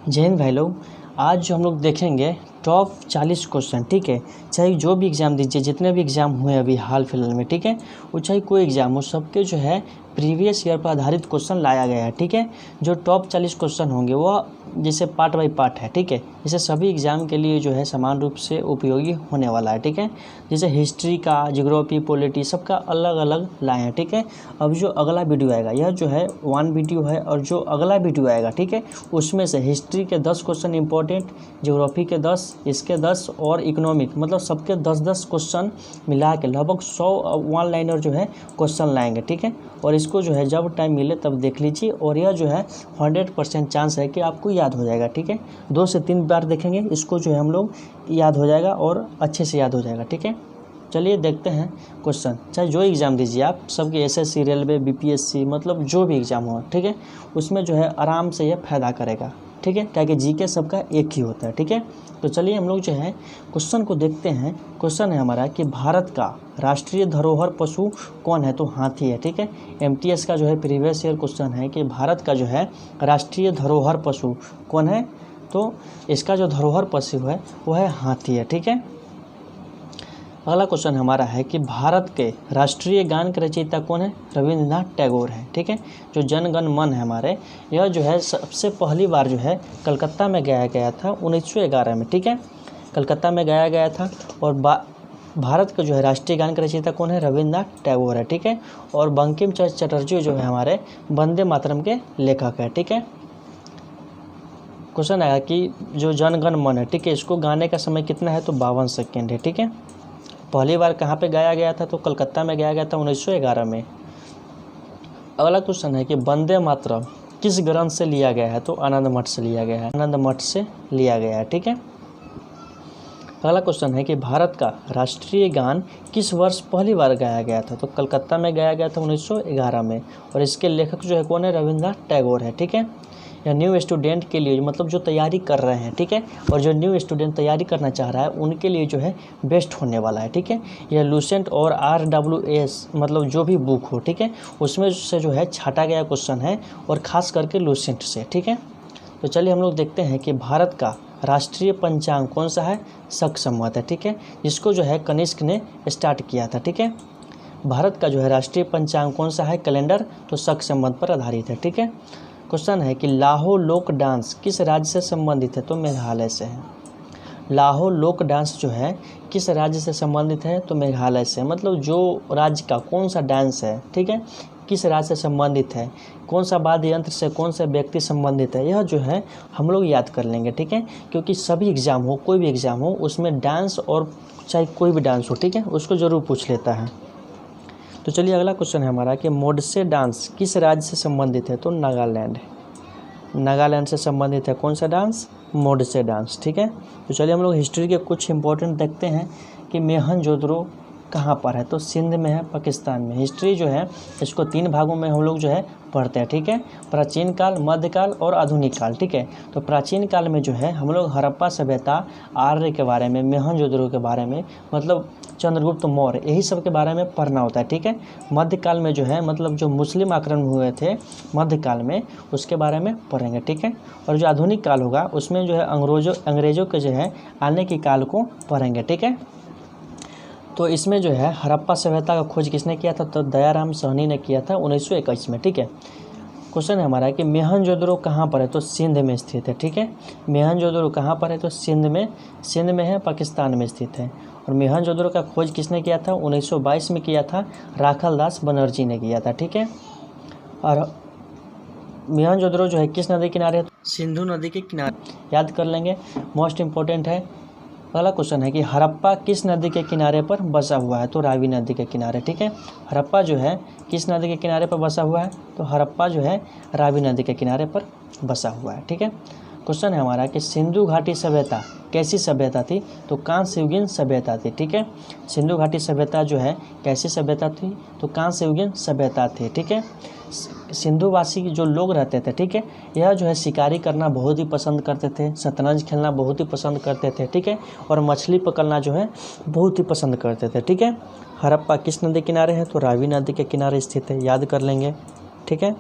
जय हिंद भाई लोग। आज जो हम लोग देखेंगे टॉप 40 क्वेश्चन, ठीक है। चाहे जो भी एग्ज़ाम दीजिए, जितने भी एग्ज़ाम हुए अभी हाल फिलहाल में, ठीक है, वो चाहे कोई एग्ज़ाम हो, सबके जो है प्रीवियस ईयर पर आधारित क्वेश्चन लाया गया है, ठीक है। जो टॉप 40 क्वेश्चन होंगे वो जैसे पार्ट बाई पार्ट है, ठीक है। जैसे सभी एग्ज़ाम के लिए जो है समान रूप से उपयोगी होने वाला है, ठीक है। जैसे हिस्ट्री का, ज्योग्राफी, पॉलिटी सबका अलग अलग लाए हैं, ठीक है। अब जो अगला वीडियो आएगा, यह जो है 1 वीडियो है, और जो अगला वीडियो आएगा, ठीक है, उसमें से हिस्ट्री के 10 क्वेश्चन इंपॉर्टेंट, ज्योग्राफी के 10, इसके 10 और इकोनॉमिक, मतलब सबके 10-10 क्वेश्चन मिला के लगभग 100 वन लाइनर जो है क्वेश्चन लाएंगे, ठीक है। और इसको जो है जब टाइम मिले तब देख लीजिए, और यह जो है 100% चांस है कि आपको याद हो जाएगा, ठीक है। 2 से 3 बार देखेंगे इसको जो है हम लोग याद हो जाएगा और अच्छे से याद हो जाएगा, ठीक है। चलिए देखते हैं क्वेश्चन। चाहे जो एग्ज़ाम दीजिए आप, सबके एसएससी, रेलवे, बीपीएससी, मतलब जो भी एग्ज़ाम हो, ठीक है, उसमें जो है आराम से यह फ़ायदा करेगा, ठीक है। क्या कि जीके सबका एक ही होता है, ठीक है। तो चलिए हम लोग जो है क्वेश्चन को देखते हैं। क्वेश्चन है हमारा कि भारत का राष्ट्रीय धरोहर पशु कौन है, तो हाथी है, ठीक है। एमटीएस का जो है प्रीवियस ईयर क्वेश्चन है कि भारत का जो है राष्ट्रीय धरोहर पशु कौन है, तो इसका जो धरोहर पशु है वो है हाथी है, ठीक है। अगला क्वेश्चन हमारा है कि भारत के राष्ट्रीय गान के रचयिता कौन है, रविंद्रनाथ टैगोर है, ठीक है। जो जन गण मन है हमारे, यह जो है सबसे पहली बार जो है कलकत्ता में गाया गया था 1911 में, ठीक है। कलकत्ता में गाया गया था। और भारत का जो है राष्ट्रीय गान के रचयिता कौन है, रविंद्रनाथ टैगोर है, ठीक है। और बंकिम चंद्र चटर्जी जो है हमारे वंदे मातरम के लेखक है, ठीक है। क्वेश्चन आया कि जो जन गण मन है, ठीक है, इसको गाने का समय कितना है, तो 52 सेकेंड है, ठीक है। पहली बार कहाँ पे गाया गया था, तो कलकत्ता में गाया गया था 1911 में। अगला क्वेश्चन है कि वंदे मातरम किस ग्रंथ से लिया गया है, तो आनंद मठ से लिया गया है, आनंद मठ से लिया गया है, ठीक है। अगला क्वेश्चन है कि भारत का राष्ट्रीय गान किस वर्ष पहली बार गाया गया था, तो कलकत्ता में गाया गया था 1911 में। और इसके लेखक जो है कौन है, रविंद्रनाथ टैगोर है, ठीक है। या न्यू स्टूडेंट के लिए, मतलब जो तैयारी कर रहे हैं, ठीक है, और जो न्यू स्टूडेंट तैयारी करना चाह रहा है उनके लिए जो है बेस्ट होने वाला है, ठीक है। यह लूसेंट और RWS, मतलब जो भी बुक हो, ठीक है, उसमें से जो है छाटा गया क्वेश्चन है, और ख़ास करके लूसेंट से, ठीक है। तो चलिए हम लोग देखते हैं कि भारत का राष्ट्रीय पंचांग कौन सा है, शक संवत है, ठीक है, जिसको जो है कनिष्क ने स्टार्ट किया था, ठीक है। भारत का जो है राष्ट्रीय पंचांग कौन सा है, कैलेंडर, तो शक संवत पर आधारित है, ठीक है। क्वेश्चन है कि लाहो लोक डांस किस राज्य से संबंधित है, तो मेघालय से है। लाहो लोक डांस जो है किस राज्य से संबंधित है, तो मेघालय से। मतलब जो राज्य का कौन सा डांस है, ठीक है, किस राज्य से संबंधित है, कौन सा वाद्य यंत्र से कौन सा व्यक्ति संबंधित है, यह जो है हम लोग याद कर लेंगे, ठीक है। क्योंकि सभी एग्ज़ाम हो, कोई भी एग्ज़ाम हो, उसमें डांस और चाहे कोई भी डांस हो, ठीक है, उसको ज़रूर पूछ लेता है। तो चलिए अगला क्वेश्चन है हमारा कि मोडसे डांस किस राज्य से संबंधित है, तो नागालैंड है। नागालैंड से संबंधित है कौन सा डांस, मोडसे डांस, ठीक है। तो चलिए हम लोग हिस्ट्री के कुछ इंपॉर्टेंट देखते हैं कि मोहनजोदड़ो कहाँ पर है, तो सिंध में है, पाकिस्तान में। हिस्ट्री जो है इसको 3 भागों में हम लोग जो है पढ़ते हैं, ठीक है। प्राचीन काल, मध्यकाल और आधुनिक काल, ठीक है। तो प्राचीन काल में जो है हम लोग हड़प्पा सभ्यता, आर्य के बारे में, मोहनजोदड़ो के बारे में, मतलब चंद्रगुप्त मौर्य, यही सब के बारे में पढ़ना होता है, ठीक है। मध्यकाल में जो है मतलब जो मुस्लिम आक्रमण हुए थे मध्यकाल में, उसके बारे में पढ़ेंगे, ठीक है। और जो आधुनिक काल होगा उसमें जो है अंग्रेजों के जो है आने के काल को पढ़ेंगे, ठीक है। तो इसमें जो है हड़प्पा सभ्यता का खोज किसने किया था, तो दयाराम साहनी ने किया था 1921 में, ठीक है। क्वेश्चन है हमारा कि मोहनजोदड़ो कहाँ पर है, तो सिंध में स्थित है, ठीक है। मोहनजोदड़ो कहाँ पर है, तो सिंध में है, पाकिस्तान में स्थित है। और मोहनजोदड़ो का खोज किसने किया था, 1922 में किया था, राखालदास बनर्जी ने किया था, ठीक है। और मोहनजोदड़ो जो है किस नदी के किनारे है, सिंधु नदी के किनारे, याद कर लेंगे, मोस्ट इम्पोर्टेंट है। अगला क्वेश्चन है कि हड़प्पा किस नदी के किनारे पर बसा हुआ है, तो रावी नदी के किनारे, ठीक है। हड़प्पा जो है किस नदी के किनारे पर बसा हुआ है, तो हड़प्पा जो है रावी नदी के किनारे पर बसा हुआ है, ठीक है। क्वेश्चन है हमारा कि सिंधु घाटी सभ्यता कैसी सभ्यता थी, तो कांस्ययुगीन सभ्यता थी, ठीक है। सिंधु घाटी सभ्यता जो है कैसी सभ्यता थी, तो कांस्ययुगीन सभ्यता थी, ठीक है। सिंधुवासी जो लोग रहते थे, ठीक है, यह जो है शिकारी करना बहुत ही पसंद करते थे, शतरंज खेलना बहुत ही पसंद करते थे, ठीक है। और मछली पकड़ना जो है बहुत ही पसंद करते थे, ठीक है। हड़प्पा किस नदी किनारे है, तो रावी नदी के किनारे स्थित है, याद कर लेंगे, ठीक है।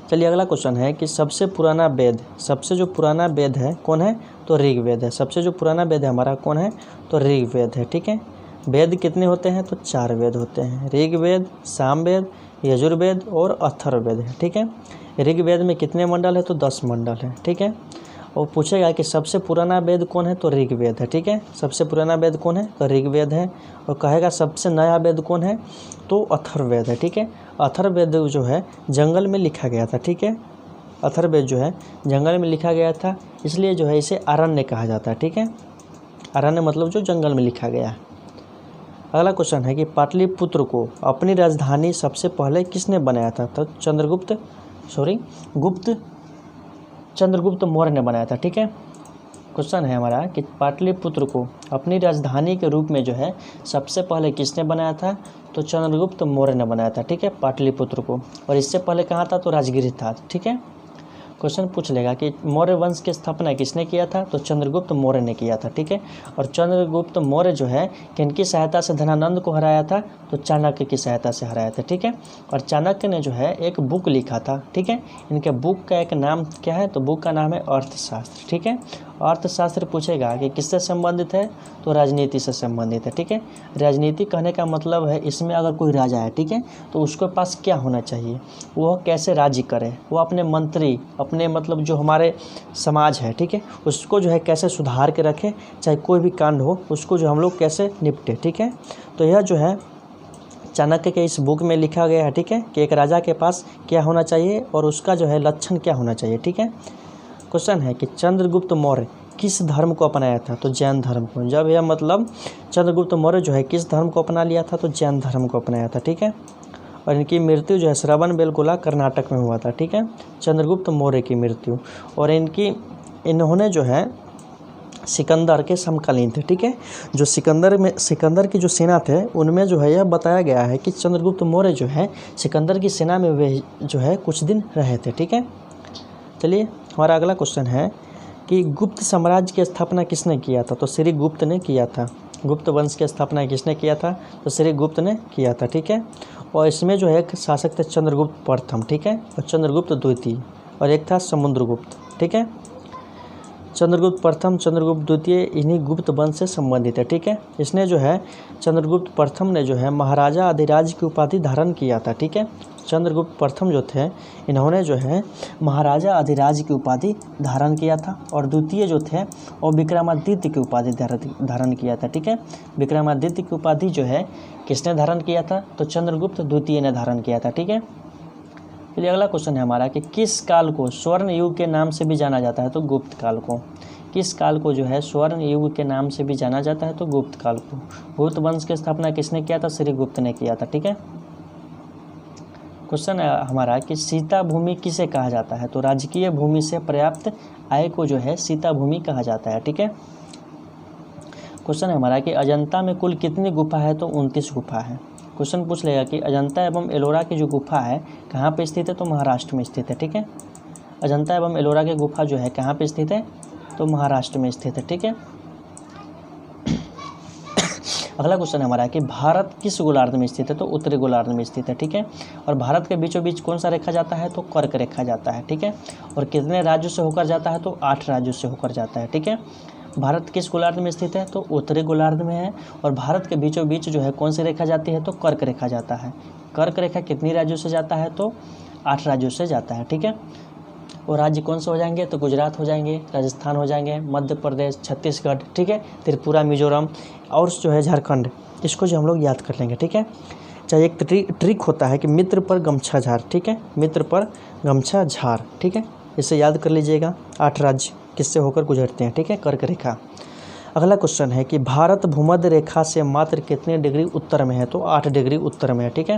चलिए अगला क्वेश्चन है कि सबसे पुराना वेद, सबसे जो पुराना वेद है कौन है, तो ऋग्वेद है। सबसे जो पुराना वेद है हमारा कौन है, तो ऋग्वेद है। ठीक है, वेद कितने होते हैं, तो 4 वेद होते हैं, ऋग्वेद, सामवेद, यजुर्वेद और अथर्ववेद है। ठीक है, ऋग्वेद में कितने मंडल है, तो 10 मंडल है। ठीक है, और पूछेगा कि सबसे पुराना वेद कौन है, तो ऋग्वेद है। ठीक है, सबसे पुराना वेद कौन है, तो ऋग्वेद है। और कहेगा सबसे नया वेद कौन है, तो अथर्ववेद है। ठीक है, अथर्ववेद जो है जंगल में लिखा गया था। ठीक है, अथर्ववेद जो है जंगल में लिखा गया था, इसलिए जो है इसे अरण्य कहा जाता है। ठीक है, अरण्य मतलब जो जंगल में लिखा गया है। अगला क्वेश्चन है कि पाटलिपुत्र को अपनी राजधानी सबसे पहले किसने बनाया था, तो चंद्रगुप्त मौर्य ने बनाया था। ठीक है, क्वेश्चन है हमारा कि पाटलिपुत्र को अपनी राजधानी के रूप में जो है सबसे पहले किसने बनाया था, तो चंद्रगुप्त मौर्य ने बनाया था। ठीक है, पाटलिपुत्र को। और इससे पहले कहाँ था, तो राजगीर था। ठीक है, क्वेश्चन पूछ लेगा कि मौर्य वंश की स्थापना किसने किया था, तो चंद्रगुप्त मौर्य ने किया था। ठीक है, और चंद्रगुप्त मौर्य जो है किनकी सहायता से धनानंद को हराया था, तो चाणक्य की सहायता से हराया था। ठीक है, और चाणक्य ने जो है एक बुक लिखा था। ठीक है, इनके बुक का एक नाम क्या है, तो बुक का नाम है अर्थशास्त्र। ठीक है, अर्थशास्त्र पूछेगा कि किससे संबंधित है, तो राजनीति से संबंधित है। ठीक है, राजनीति कहने का मतलब है इसमें अगर कोई राजा है, ठीक है, तो उसके पास क्या होना चाहिए, वह कैसे राज्य करे, वो अपने मंत्री, अपने मतलब जो हमारे समाज है, ठीक है, उसको जो है कैसे सुधार के रखे, चाहे कोई भी कांड हो उसको जो हम लोग कैसे निपटे। ठीक है, तो यह जो है चाणक्य के इस बुक में लिखा गया है। ठीक है, कि एक राजा के पास क्या होना चाहिए और उसका जो है लक्षण क्या होना चाहिए। ठीक है, क्वेश्चन है कि चंद्रगुप्त मौर्य किस धर्म को अपनाया था, तो जैन धर्म को। जब यह मतलब चंद्रगुप्त मौर्य जो है किस धर्म को अपना लिया था, तो जैन धर्म को अपनाया था। ठीक है, और इनकी मृत्यु जो है श्रवणबेलगोला कर्नाटक में हुआ था। ठीक है, चंद्रगुप्त मौर्य की मृत्यु। और इन्होंने जो है सिकंदर के समकालीन थे। ठीक है, जो सिकंदर की जो सेना थे उनमें जो है यह बताया गया है कि चंद्रगुप्त मौर्य जो है सिकंदर की सेना में वे जो है कुछ दिन रहे थे। ठीक है, चलिए हमारा अगला क्वेश्चन है कि गुप्त साम्राज्य की स्थापना किसने किया था, तो श्री गुप्त ने किया था। गुप्त वंश की स्थापना किसने किया था, तो श्री गुप्त ने किया था। ठीक है, और इसमें जो है एक शासक थे चंद्रगुप्त प्रथम। ठीक है, और चंद्रगुप्त द्वितीय, और एक था समुद्रगुप्त। ठीक है, चंद्रगुप्त प्रथम, चंद्रगुप्त द्वितीय इन्हीं गुप्त वंश से संबंधित है। ठीक है, इसने जो है चंद्रगुप्त प्रथम ने जो है महाराजा अधिराज की उपाधि धारण किया था। ठीक है, चंद्रगुप्त प्रथम जो थे इन्होंने जो है महाराजा अधिराज की उपाधि धारण किया था, और द्वितीय जो थे वो विक्रमादित्य की उपाधि धारण किया था। ठीक है, विक्रमादित्य की उपाधि जो है किसने धारण किया था, तो चंद्रगुप्त द्वितीय ने धारण किया था। ठीक है, चलिए अगला क्वेश्चन है हमारा कि किस काल को स्वर्ण युग के नाम से भी जाना जाता है, तो गुप्त काल को। किस काल को जो है स्वर्ण युग के नाम से भी जाना जाता है, तो गुप्त काल को। गुप्त वंश की स्थापना किसने किया था, श्री गुप्त ने किया था। ठीक है, क्वेश्चन है हमारा कि सीता भूमि किसे कहा जाता है, तो राजकीय भूमि से प्राप्त आय को जो है सीता भूमि कहा जाता है। ठीक है, क्वेश्चन है हमारा कि अजंता में कुल कितनी गुफा है, तो 29 गुफा है। क्वेश्चन पूछ लेगा कि अजंता एवं एलोरा की जो गुफा है कहाँ पे स्थित है, तो महाराष्ट्र में स्थित है। ठीक है, अजंता एवं एलोरा की गुफा जो है कहाँ पे स्थित है, तो महाराष्ट्र में स्थित है। ठीक है, अगला क्वेश्चन हमारा है कि भारत किस गोलार्ध में स्थित है, तो उत्तरी गोलार्ध में स्थित है। ठीक है, और भारत के बीचों बीच कौन सा रेखा जाता है, तो कर्क रेखा जाता है। ठीक है, और कितने राज्यों से होकर जाता है, तो 8 राज्यों से होकर जाता है। ठीक है, भारत किस गोलार्ध में स्थित है, तो उत्तरी गोलार्ध में है, और भारत के बीचों बीच जो है कौन सी रेखा जाती है, तो कर्क रेखा जाता है। कर्क रेखा कितनी राज्यों से जाता है, तो 8 राज्यों से जाता है। ठीक है, और राज्य कौन से हो जाएंगे, तो गुजरात हो जाएंगे, राजस्थान हो जाएंगे, मध्य प्रदेश, छत्तीसगढ़, ठीक है, त्रिपुरा, मिजोरम और जो है झारखंड, इसको जो हम लोग याद कर लेंगे। ठीक है, चाहे एक ट्रिक होता है कि मित्र पर गमछा झार। ठीक है, मित्र पर गमछा झार। ठीक है, इसे याद कर लीजिएगा। 8 राज्य किससे होकर गुजरते हैं, ठीक है, कर्क रेखा। अगला क्वेश्चन है कि भारत भूमध्य रेखा से मात्र कितने डिग्री उत्तर में है, तो 8 डिग्री उत्तर में है। ठीक है,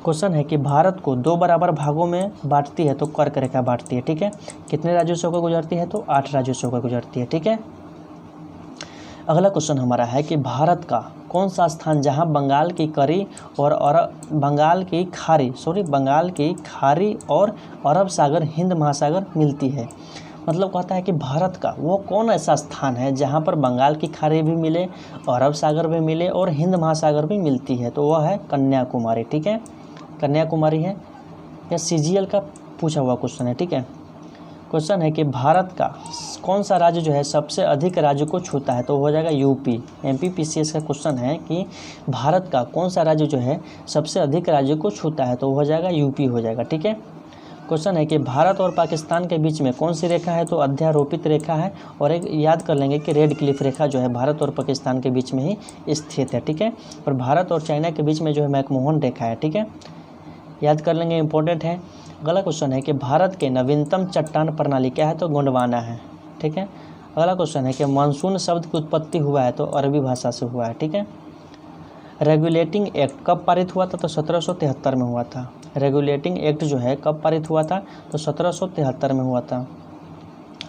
क्वेश्चन है कि भारत को 2 बराबर भागों में बांटती है, तो कर्क रेखा बांटती है। ठीक है, कितने राज्यों से होकर गुजरती है, तो 8 राज्यों से होकर गुजरती है। ठीक है, अगला क्वेश्चन हमारा है कि भारत का कौन सा स्थान जहां बंगाल की खाड़ी और अरब सागर, हिंद महासागर मिलती है। मतलब कहता है कि भारत का वो कौन ऐसा स्थान है जहां पर बंगाल की खाड़ी भी मिले, अरब सागर भी मिले और हिंद महासागर भी मिलती है, तो वह है कन्याकुमारी। ठीक है, कन्याकुमारी है। यह CGL का पूछा हुआ क्वेश्चन है, ठीक है। क्वेश्चन है कि भारत का कौन सा राज्य जो है सबसे अधिक राज्य को छूता है, तो हो जाएगा यूपी। MPPCS का क्वेश्चन है कि भारत का कौन सा राज्य जो है सबसे अधिक राज्य को छूता है, तो हो जाएगा यूपी हो जाएगा, ठीक है। क्वेश्चन है कि भारत और पाकिस्तान के बीच में कौन सी रेखा है, तो अध्यारोपित रेखा है। और एक याद कर लेंगे कि रेड क्लिफ रेखा जो है भारत और पाकिस्तान के बीच में ही स्थित है, ठीक है। और भारत और चाइना के बीच में जो है मैकमोहन रेखा है, ठीक है, याद कर लेंगे, इंपॉर्टेंट है। अगला क्वेश्चन है कि भारत के नवीनतम चट्टान प्रणाली क्या है, तो गोंडवाना है, ठीक है। अगला क्वेश्चन है कि मानसून शब्द की उत्पत्ति हुआ है, तो अरबी भाषा से हुआ है, ठीक है। रेगुलेटिंग एक्ट कब पारित हुआ था, तो 1773 में हुआ था। रेगुलेटिंग एक्ट जो है कब पारित हुआ था, तो 1773 में हुआ था।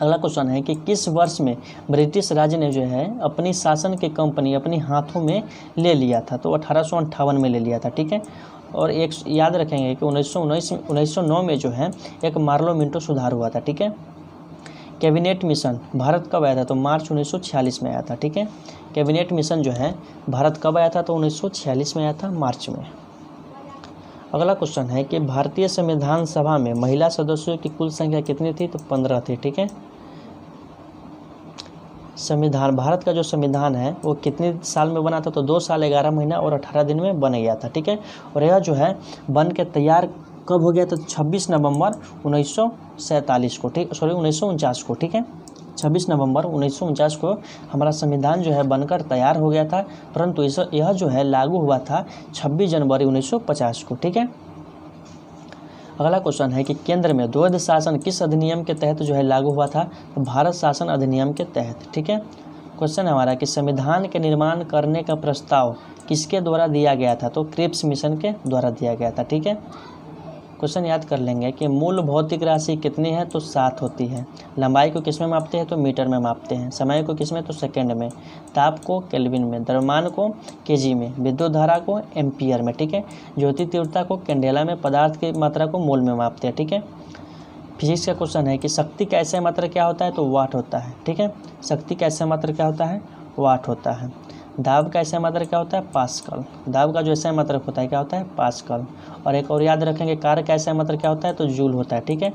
अगला क्वेश्चन है कि किस वर्ष में ब्रिटिश राज ने जो है अपनी शासन की कंपनी अपने हाथों में ले लिया था, तो 1858 में ले लिया था, ठीक है। और एक याद रखेंगे कि 1909 में जो है एक मार्लो मिंटो सुधार हुआ था, ठीक है। कैबिनेट मिशन भारत कब आया था, तो मार्च 1946 में आया था, ठीक है। कैबिनेट मिशन जो है भारत कब आया था, तो 1946 में आया था, मार्च में। अगला क्वेश्चन है कि भारतीय संविधान सभा में महिला सदस्यों की कुल संख्या कितनी थी, तो 15 थी, ठीक है। संविधान भारत का जो संविधान है वो कितने साल में बना था, तो 2 साल 11 महीना और 18 दिन में बन गया था, ठीक है। और यह जो है बन के तैयार कब हो गया, तो 26 नवंबर 1947 को, ठीक, 1949 को, ठीक है। 26 नवंबर 1949 को हमारा संविधान जो है बनकर तैयार हो गया था, परंतु यह जो है लागू हुआ था 26 जनवरी 1950 को, ठीक है। अगला क्वेश्चन है कि केंद्र में द्वैध शासन किस अधिनियम के तहत जो है लागू हुआ था, तो भारत शासन अधिनियम के तहत, ठीक है। क्वेश्चन है हमारा कि संविधान के निर्माण करने का प्रस्ताव किसके द्वारा दिया गया था, तो क्रिप्स मिशन के द्वारा दिया गया था, ठीक है। क्वेश्चन याद कर लेंगे कि मूल भौतिक राशि कितनी है, तो 7 होती है। लंबाई को किस में मापते हैं, तो मीटर में मापते हैं। समय को किस में, तो सेकंड में। ताप को केल्विन में। द्रव्यमान को केजी में। विद्युत धारा को एम्पियर में, ठीक है। ज्योति तीव्रता को कैंडेला में। पदार्थ की मात्रा को मोल में मापते हैं, ठीक है। फिजिक्स का क्वेश्चन है कि शक्ति का ऐसा मात्रा क्या होता है, तो वाट होता है, ठीक है। शक्ति का ऐसा मात्रा क्या होता है, वाट होता है। दाब का ऐसा मात्रक क्या होता है, पास्कल। दाब का जो ऐसा मात्रक होता है क्या होता है, पास्कल। और एक और याद रखेंगे, कार्य का ऐसा मात्रक क्या होता है, तो जूल होता है, ठीक है।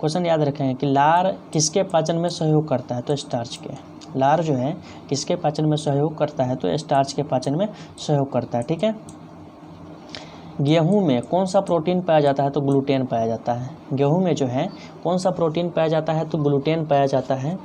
क्वेश्चन याद रखेंगे कि लार किसके पाचन में सहयोग करता है, तो स्टार्च के। लार जो है किसके पाचन में सहयोग करता है, तो स्टार्च के पाचन में सहयोग करता है, ठीक है। गेहूं में कौन सा प्रोटीन पाया जाता है, तो ग्लूटेन पाया जाता है। गेहूं में जो है कौन सा प्रोटीन पाया जाता है, तो ग्लूटेन पाया जाता है।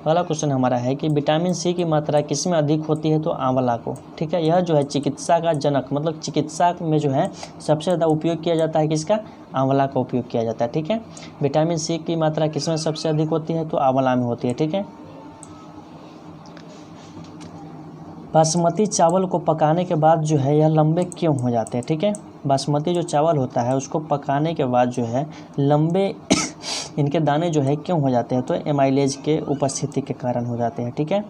अगला क्वेश्चन हमारा है कि विटामिन सी की मात्रा किस में अधिक होती है, तो आंवला को, ठीक है। यह जो है चिकित्सा का जनक, मतलब चिकित्सा में जो है सबसे ज़्यादा उपयोग किया जाता है किसका, आंवला का उपयोग किया जाता है, ठीक है। विटामिन सी की मात्रा किस में सबसे अधिक होती है, तो आंवला में होती है, ठीक है। बासमती चावल को पकाने के बाद जो है यह लंबे क्यों हो जाते हैं, ठीक है। बासमती जो चावल होता है उसको पकाने के बाद जो है लंबे इनके दाने जो है क्यों हो जाते हैं, तो एमाइलेज के उपस्थिति के कारण हो जाते हैं, ठीक है।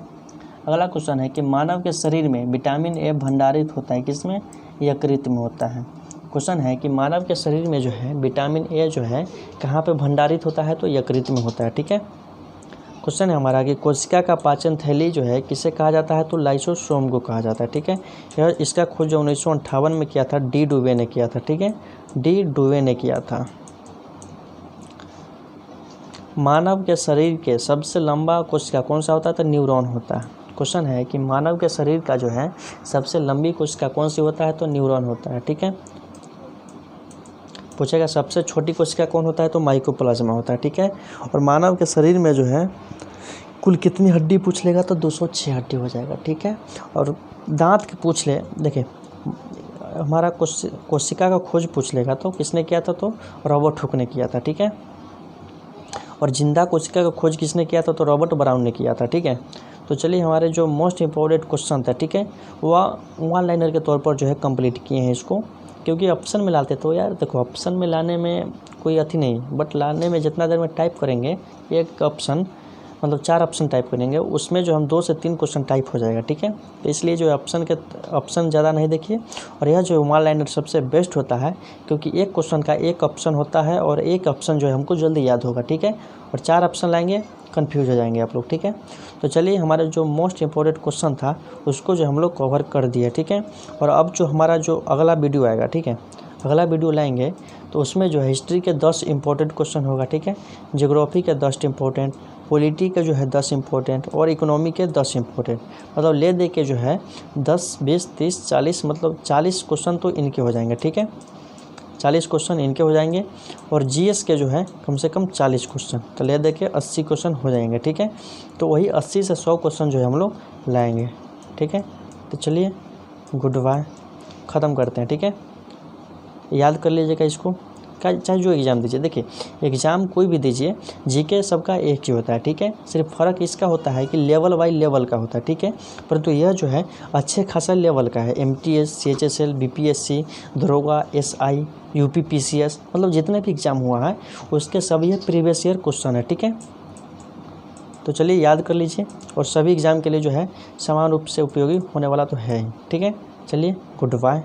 अगला क्वेश्चन है कि मानव के शरीर में विटामिन ए भंडारित होता है किसमें, यकृत में होता है। क्वेश्चन है कि मानव के शरीर में जो है विटामिन ए जो है कहाँ पे भंडारित होता है, तो यकृत में होता है, ठीक है। क्वेश्चन है हमारा कि कोशिका का पाचन थैली जो है किसे कहा जाता है, तो लाइसोसोम को कहा जाता है, ठीक है। यह इसका खोज जो 1958 में किया था, डी डुवे ने किया था, ठीक है। डी डुवे ने किया था। मानव के शरीर के सबसे लंबा कोशिका कौन सा होता है, तो न्यूरॉन होता है। क्वेश्चन है कि मानव के शरीर का जो है सबसे लंबी कोशिका कौन सी होता है, तो न्यूरॉन होता है, ठीक है। पूछेगा सबसे छोटी कोशिका कौन होता है, तो माइकोप्लाज्मा होता है, ठीक है। और मानव के शरीर में जो है कुल कितनी हड्डी पूछ लेगा, तो 206 हड्डी हो जाएगा, ठीक है। और दांत की पूछ ले, देखिए हमारा कोशिका का खोज पूछ लेगा तो किसने किया था, तो रॉबर्ट हुक ने किया था, ठीक है। और जिंदा कोशिका का खोज किसने किया था, तो रॉबर्ट ब्राउन ने किया था, ठीक है। तो चलिए हमारे जो मोस्ट इम्पोर्टेंट क्वेश्चन था, ठीक है, वह वन लाइनर के तौर पर जो है कंप्लीट किए हैं इसको, क्योंकि ऑप्शन में लाते तो यार देखो ऑप्शन में लाने में कोई अथी नहीं, बट लाने में जितना देर में टाइप करेंगे एक ऑप्शन मतलब 4 ऑप्शन टाइप करेंगे, उसमें जो हम 2 से 3 क्वेश्चन टाइप हो जाएगा, ठीक है। तो इसलिए जो ऑप्शन ज़्यादा नहीं देखिए। और यह जो वन लाइनर सबसे बेस्ट होता है, क्योंकि एक क्वेश्चन का एक ऑप्शन होता है और एक ऑप्शन जो है हमको जल्दी याद होगा, ठीक है। और 4 ऑप्शन लाएंगे कन्फ्यूज हो जाएंगे आप लोग, ठीक है। तो चलिए हमारा जो मोस्ट इम्पोर्टेंट क्वेश्चन था उसको जो हम लोग कवर कर दिए, ठीक है। और अब जो हमारा जो अगला वीडियो आएगा, ठीक है, अगला वीडियो लाएंगे तो उसमें जो है हिस्ट्री के 10 इंपॉर्टेंट क्वेश्चन होगा, ठीक है। ज्योग्राफी के 10 इंपॉर्टेंट, पॉलिटी के जो है 10 इंपॉर्टेंट और इकोनॉमी के 10 इंपॉर्टेंट, मतलब ले दे के जो है 10, 20, 30, 40, मतलब 40 क्वेश्चन तो इनके हो जाएंगे, ठीक है। 40 क्वेश्चन इनके हो जाएंगे और जीएस के जो है कम से कम 40 क्वेश्चन, तो ले दे के 80 क्वेश्चन हो जाएंगे, ठीक है। तो वही 80 से 100 क्वेश्चन जो है हम लोग लाएंगे, ठीक है। तो चलिए गुड बाय, ख़त्म करते हैं, ठीक है। याद कर लीजिएगा इसको, चाहे जो एग्ज़ाम दीजिए। देखिए एग्ज़ाम कोई भी दीजिए, जीके सबका एक ही होता है, ठीक है। सिर्फ फ़र्क इसका होता है कि लेवल बाई लेवल का होता है, ठीक है। परंतु यह जो है अच्छे खासा लेवल का है। MTS, CHSL, BPSC, दरोगा, SI, UP PCS, मतलब जितने भी एग्ज़ाम हुआ है उसके सभी प्रीवियस ईयर क्वेश्चन है, ठीक है। तो चलिए याद कर लीजिए, और सभी एग्ज़ाम के लिए जो है समान रूप से उपयोगी होने वाला तो है ही, ठीक है। चलिए गुड बाय।